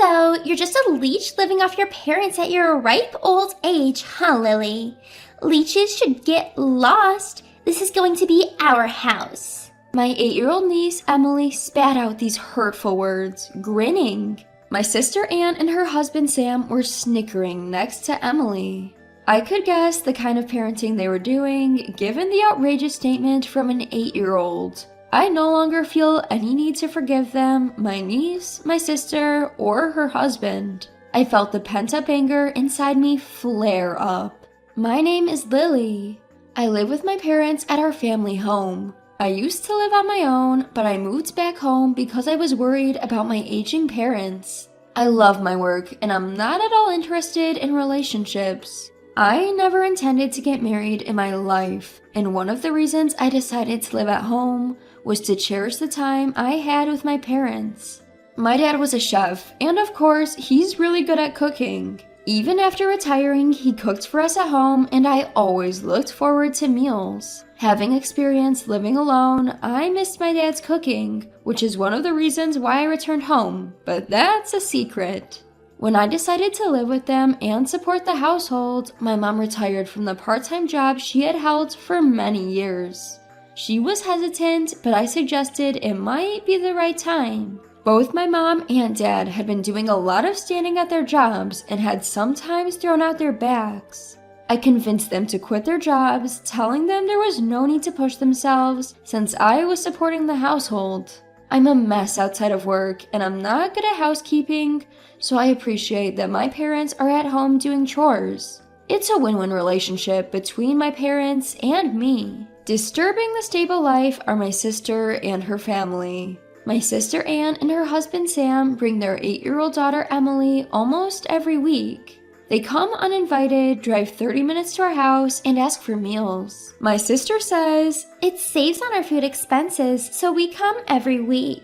So, you're just a leech living off your parents at your ripe old age, huh, Lily? Leeches should get lost. This is going to be our house. My 8-year-old niece, Emily, spat out these hurtful words, grinning. My sister Anne and her husband Sam were snickering next to Emily. I could guess the kind of parenting they were doing, given the outrageous statement from an 8-year-old. I no longer feel any need to forgive them, my niece, my sister, or her husband. I felt the pent-up anger inside me flare up. My name is Lily. I live with my parents at our family home. I used to live on my own, but I moved back home because I was worried about my aging parents. I love my work, and I'm not at all interested in relationships. I never intended to get married in my life, and one of the reasons I decided to live at home was to cherish the time I had with my parents. My dad was a chef, and of course, he's really good at cooking. Even after retiring, he cooked for us at home, and I always looked forward to meals. Having experienced living alone, I missed my dad's cooking, which is one of the reasons why I returned home, but that's a secret. When I decided to live with them and support the household, my mom retired from the part-time job she had held for many years. She was hesitant, but I suggested it might be the right time. Both my mom and dad had been doing a lot of standing at their jobs and had sometimes thrown out their backs. I convinced them to quit their jobs, telling them there was no need to push themselves since I was supporting the household. I'm a mess outside of work and I'm not good at housekeeping, so I appreciate that my parents are at home doing chores. It's a win-win relationship between my parents and me. Disturbing the stable life are my sister and her family. My sister Anne and her husband Sam bring their 8-year-old daughter Emily almost every week. They come uninvited, drive 30 minutes to our house, and ask for meals. My sister says, "It saves on our food expenses, so we come every week.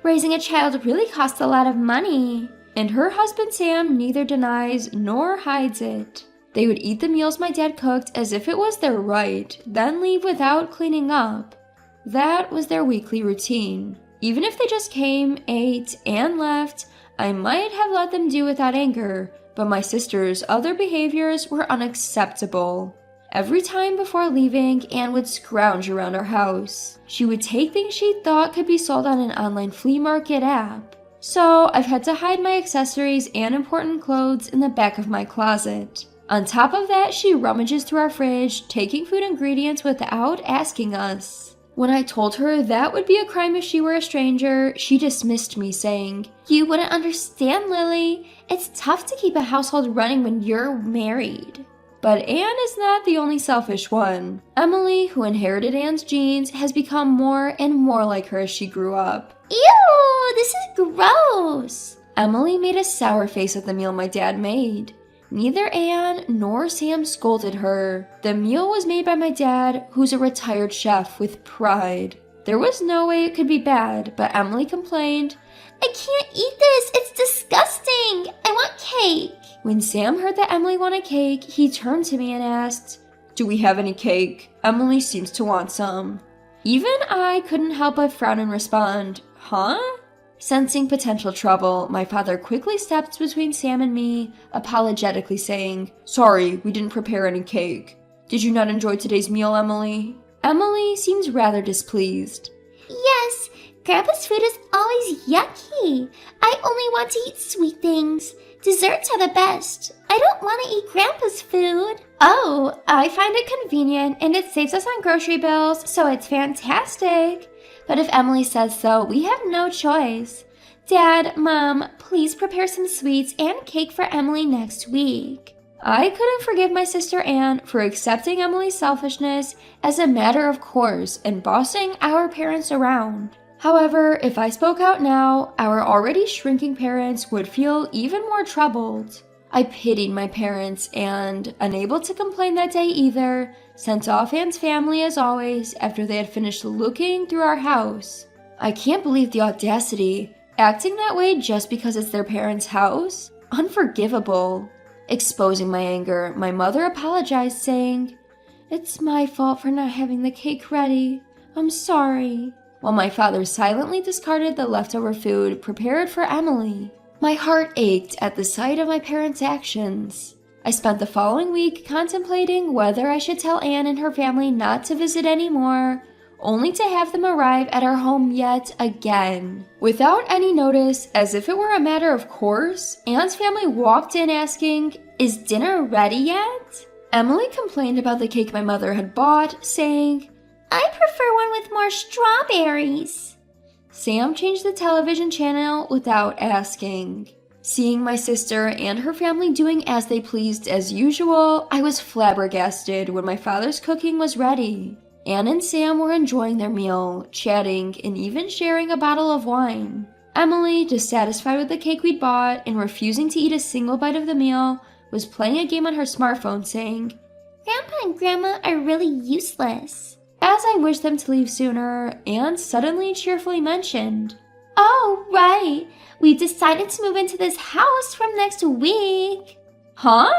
Raising a child really costs a lot of money." And her husband Sam neither denies nor hides it. They would eat the meals my dad cooked as if it was their right, then leave without cleaning up. That was their weekly routine. Even if they just came, ate, and left, I might have let them do without anger, but my sister's other behaviors were unacceptable. Every time before leaving, Anne would scrounge around our house. She would take things she thought could be sold on an online flea market app. So I've had to hide my accessories and important clothes in the back of my closet. On top of that, she rummages through our fridge, taking food ingredients without asking us. When I told her that would be a crime if she were a stranger, she dismissed me, saying, "You wouldn't understand, Lily. It's tough to keep a household running when you're married." But Anne is not the only selfish one. Emily, who inherited Anne's genes, has become more and more like her as she grew up. Ew, this is gross. Emily made a sour face at the meal my dad made. Neither Anne nor Sam scolded her. The meal was made by my dad, who's a retired chef with pride. There was no way it could be bad, but Emily complained, "I can't eat this, it's disgusting. I want cake." When Sam heard that Emily wanted cake, he turned to me and asked, "Do we have any cake? Emily seems to want some." Even I couldn't help but frown and respond, "Huh?" Sensing potential trouble, my father quickly stepped between Sam and me, apologetically saying, "Sorry, we didn't prepare any cake. Did you not enjoy today's meal, Emily?" Emily seems rather displeased. "Yes, Grandpa's food is always yucky. I only want to eat sweet things. Desserts are the best. I don't want to eat Grandpa's food." "Oh, I find it convenient and it saves us on grocery bills, so it's fantastic. But if Emily says so, we have no choice. Dad, Mom, please prepare some sweets and cake for Emily next week." I couldn't forgive my sister Anne for accepting Emily's selfishness as a matter of course and bossing our parents around. However, if I spoke out now, our already shrinking parents would feel even more troubled. I pitied my parents and, unable to complain that day either, sent off Anne's family as always after they had finished looking through our house. I can't believe the audacity, acting that way just because it's their parents' house? Unforgivable. Exposing my anger, my mother apologized, saying, "It's my fault for not having the cake ready. I'm sorry," while my father silently discarded the leftover food prepared for Emily. My heart ached at the sight of my parents' actions. I spent the following week contemplating whether I should tell Anne and her family not to visit anymore, only to have them arrive at our home yet again. Without any notice, as if it were a matter of course, Anne's family walked in asking, "Is dinner ready yet?" Emily complained about the cake my mother had bought, saying, "I prefer one with more strawberries." Sam changed the television channel without asking. Seeing my sister and her family doing as they pleased as usual, I was flabbergasted when my father's cooking was ready. Anne and Sam were enjoying their meal, chatting, and even sharing a bottle of wine. Emily, dissatisfied with the cake we'd bought and refusing to eat a single bite of the meal, was playing a game on her smartphone saying, "Grandpa and Grandma are really useless." As I wished them to leave sooner, Anne suddenly cheerfully mentioned, "Oh, right. We decided to move into this house from next week." "Huh?"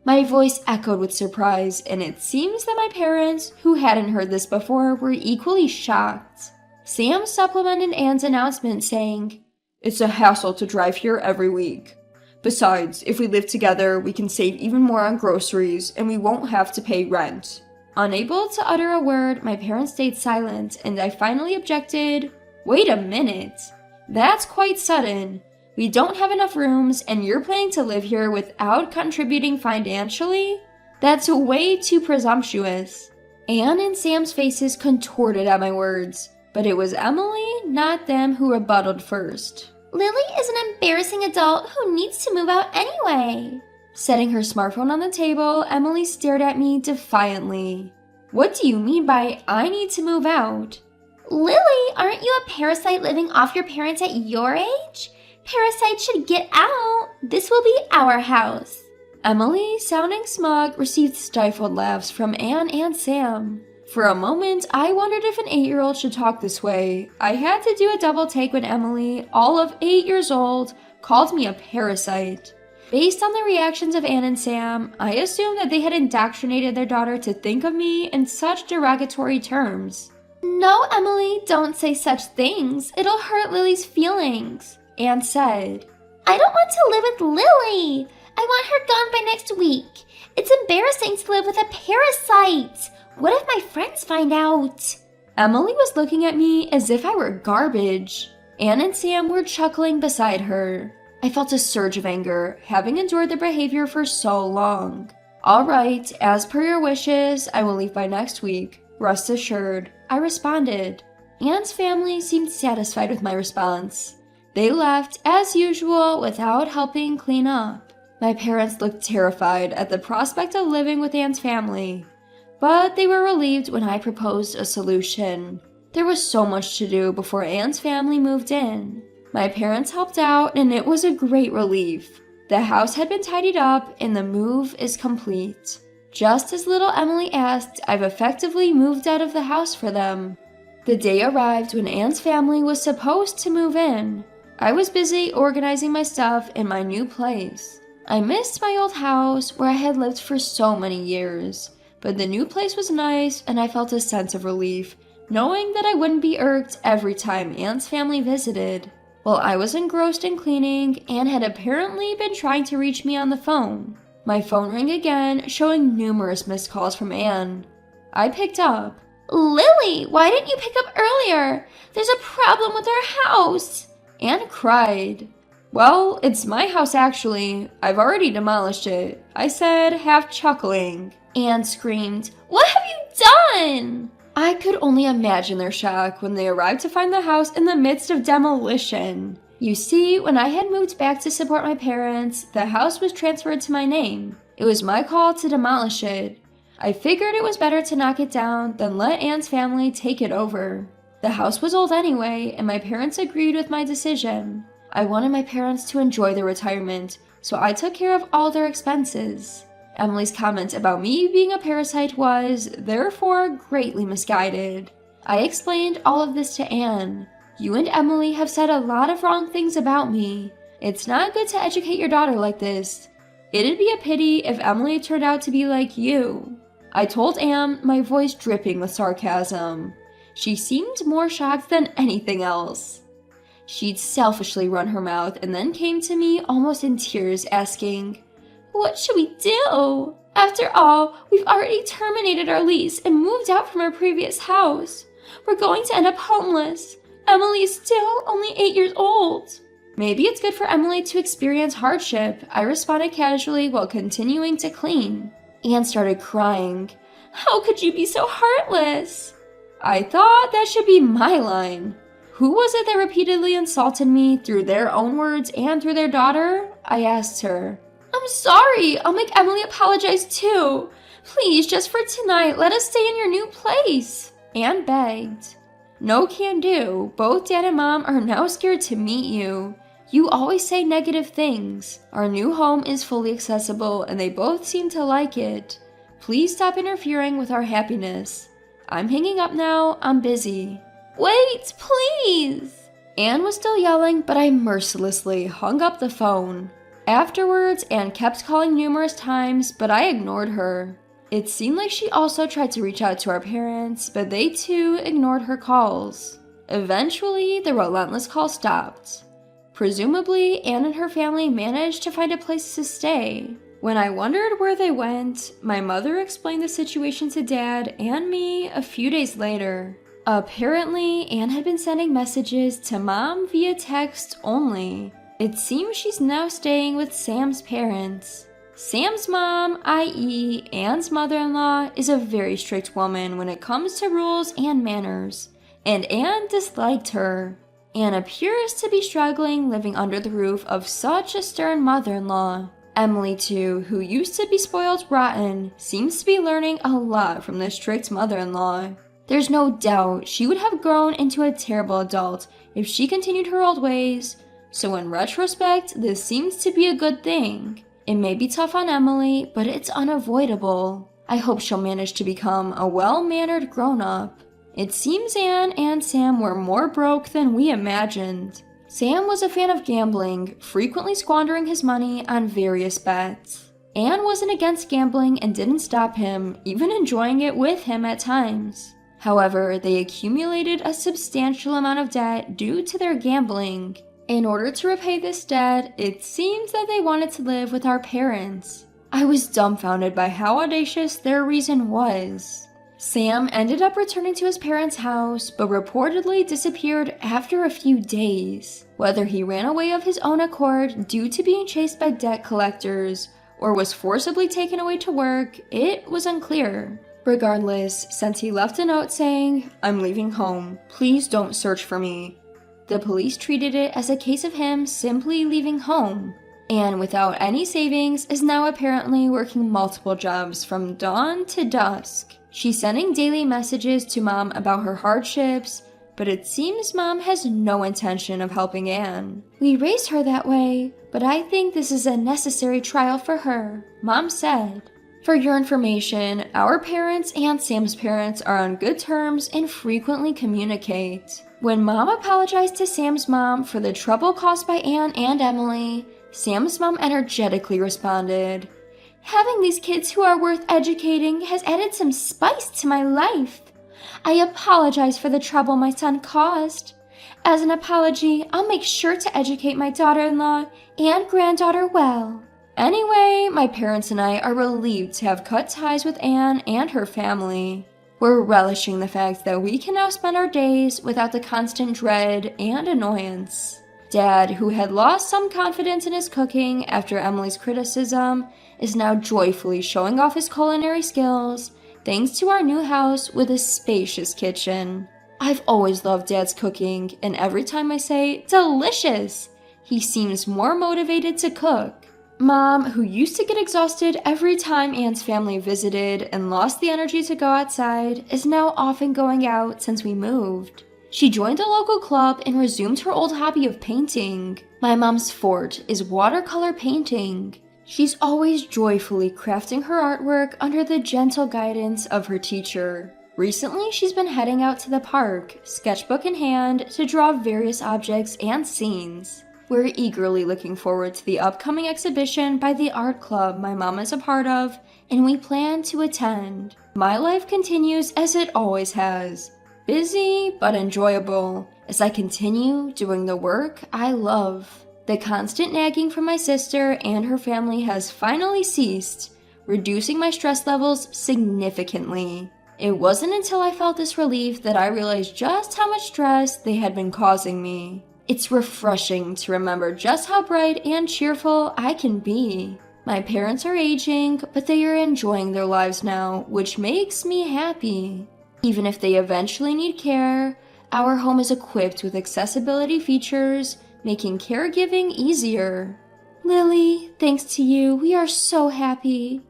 My voice echoed with surprise, and it seems that my parents, who hadn't heard this before, were equally shocked. Sam supplemented Anne's announcement saying, "It's a hassle to drive here every week. Besides, if we live together, we can save even more on groceries, and we won't have to pay rent." Unable to utter a word, my parents stayed silent, and I finally objected, "Wait a minute. That's quite sudden. We don't have enough rooms, and you're planning to live here without contributing financially? That's way too presumptuous." Anne and Sam's faces contorted at my words, but it was Emily, not them, who rebutted first. "Lily is an embarrassing adult who needs to move out anyway." Setting her smartphone on the table, Emily stared at me defiantly. "What do you mean by I need to move out?" "Lily, aren't you a parasite living off your parents at your age? Parasites should get out. This will be our house." Emily, sounding smug, received stifled laughs from Anne and Sam. For a moment, I wondered if an 8-year-old should talk this way. I had to do a double take when Emily, all of 8 years old, called me a parasite. Based on the reactions of Anne and Sam, I assumed that they had indoctrinated their daughter to think of me in such derogatory terms. "No, Emily, don't say such things. It'll hurt Lily's feelings," Anne said. "I don't want to live with Lily. I want her gone by next week. It's embarrassing to live with a parasite. What if my friends find out?" Emily was looking at me as if I were garbage. Anne and Sam were chuckling beside her. I felt a surge of anger, having endured their behavior for so long. "All right, as per your wishes, I will leave by next week. Rest assured," I responded. Anne's family seemed satisfied with my response. They left, as usual, without helping clean up. My parents looked terrified at the prospect of living with Anne's family, but they were relieved when I proposed a solution. There was so much to do before Anne's family moved in. My parents helped out, and it was a great relief. The house had been tidied up, and the move is complete. Just as little Emily asked, I've effectively moved out of the house for them. The day arrived when Anne's family was supposed to move in. I was busy organizing my stuff in my new place. I missed my old house where I had lived for so many years, but the new place was nice, and I felt a sense of relief, knowing that I wouldn't be irked every time Anne's family visited. While I was engrossed in cleaning, Anne had apparently been trying to reach me on the phone. My phone rang again, showing numerous missed calls from Anne. I picked up. "Lily, why didn't you pick up earlier? There's a problem with our house." Anne cried. "Well, it's my house actually. I've already demolished it," I said, half chuckling. Anne screamed, "What have you done?" I could only imagine their shock when they arrived to find the house in the midst of demolition. You see, when I had moved back to support my parents, the house was transferred to my name. It was my call to demolish it. I figured it was better to knock it down than let Anne's family take it over. The house was old anyway, and my parents agreed with my decision. I wanted my parents to enjoy their retirement, so I took care of all their expenses. Emily's comment about me being a parasite was, therefore, greatly misguided. I explained all of this to Anne. "You and Emily have said a lot of wrong things about me. It's not good to educate your daughter like this. It'd be a pity if Emily turned out to be like you." I told Anne, my voice dripping with sarcasm. She seemed more shocked than anything else. She'd selfishly run her mouth and then came to me almost in tears asking, "What should we do? After all, we've already terminated our lease and moved out from our previous house. We're going to end up homeless. Emily is still only 8 years old." "Maybe it's good for Emily to experience hardship," I responded casually while continuing to clean. Anne started crying. "How could you be so heartless?" I thought that should be my line. Who was it that repeatedly insulted me through their own words and through their daughter? I asked her. "I'm sorry. I'll make Emily apologize too. Please, just for tonight, let us stay in your new place," Anne begged. "No can do. Both Dad and Mom are now scared to meet you. You always say negative things. Our new home is fully accessible and they both seem to like it. Please stop interfering with our happiness. I'm hanging up now. I'm busy." "Wait, please!" Anne was still yelling, but I mercilessly hung up the phone. Afterwards, Anne kept calling numerous times, but I ignored her. It seemed like she also tried to reach out to our parents, but they too ignored her calls. Eventually, the relentless call stopped. Presumably, Anne and her family managed to find a place to stay. When I wondered where they went, my mother explained the situation to Dad and me a few days later. Apparently, Anne had been sending messages to Mom via text only. It seems she's now staying with Sam's parents. Sam's mom, i.e. Anne's mother-in-law, is a very strict woman when it comes to rules and manners, and Anne disliked her. Anne appears to be struggling living under the roof of such a stern mother-in-law. Emily, too, who used to be spoiled rotten, seems to be learning a lot from this strict mother-in-law. There's no doubt she would have grown into a terrible adult if she continued her old ways, so in retrospect, this seems to be a good thing. It may be tough on Emily, but it's unavoidable. I hope she'll manage to become a well-mannered grown-up. It seems Anne and Sam were more broke than we imagined. Sam was a fan of gambling, frequently squandering his money on various bets. Anne wasn't against gambling and didn't stop him, even enjoying it with him at times. However, they accumulated a substantial amount of debt due to their gambling. In order to repay this debt, it seems that they wanted to live with our parents. I was dumbfounded by how audacious their reason was. Sam ended up returning to his parents' house, but reportedly disappeared after a few days. Whether he ran away of his own accord due to being chased by debt collectors, or was forcibly taken away to work, it was unclear. Regardless, since he left a note saying, "I'm leaving home. Please don't search for me," the police treated it as a case of him simply leaving home. Anne, without any savings, is now apparently working multiple jobs from dawn to dusk. She's sending daily messages to Mom about her hardships, but it seems Mom has no intention of helping Anne. "We raised her that way, but I think this is a necessary trial for her," Mom said. For your information, our parents and Sam's parents are on good terms and frequently communicate. When Mom apologized to Sam's mom for the trouble caused by Anne and Emily, Sam's mom energetically responded, "Having these kids who are worth educating has added some spice to my life. I apologize for the trouble my son caused. As an apology, I'll make sure to educate my daughter-in-law and granddaughter well." Anyway, my parents and I are relieved to have cut ties with Anne and her family. We're relishing the fact that we can now spend our days without the constant dread and annoyance. Dad, who had lost some confidence in his cooking after Emily's criticism, is now joyfully showing off his culinary skills, thanks to our new house with a spacious kitchen. I've always loved Dad's cooking, and every time I say, "delicious," he seems more motivated to cook. Mom, who used to get exhausted every time Anne's family visited and lost the energy to go outside, is now often going out since we moved. She joined a local club and resumed her old hobby of painting. My mom's forte is watercolor painting. She's always joyfully crafting her artwork under the gentle guidance of her teacher. Recently, she's been heading out to the park, sketchbook in hand, to draw various objects and scenes. We're eagerly looking forward to the upcoming exhibition by the art club my mom is a part of, and we plan to attend. My life continues as it always has. Busy, but enjoyable, as I continue doing the work I love. The constant nagging from my sister and her family has finally ceased, reducing my stress levels significantly. It wasn't until I felt this relief that I realized just how much stress they had been causing me. It's refreshing to remember just how bright and cheerful I can be. My parents are aging, but they are enjoying their lives now, which makes me happy. Even if they eventually need care, our home is equipped with accessibility features, making caregiving easier. Lily, thanks to you, we are so happy.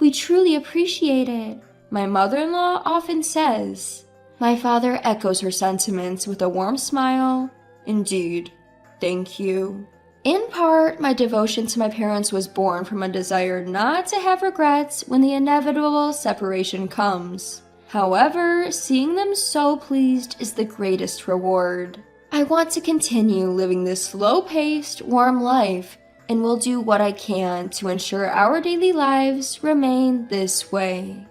We truly appreciate it, my mother-in-law often says. My father echoes her sentiments with a warm smile. Indeed, thank you. In part, my devotion to my parents was born from a desire not to have regrets when the inevitable separation comes. However, seeing them so pleased is the greatest reward. I want to continue living this slow-paced, warm life, and will do what I can to ensure our daily lives remain this way.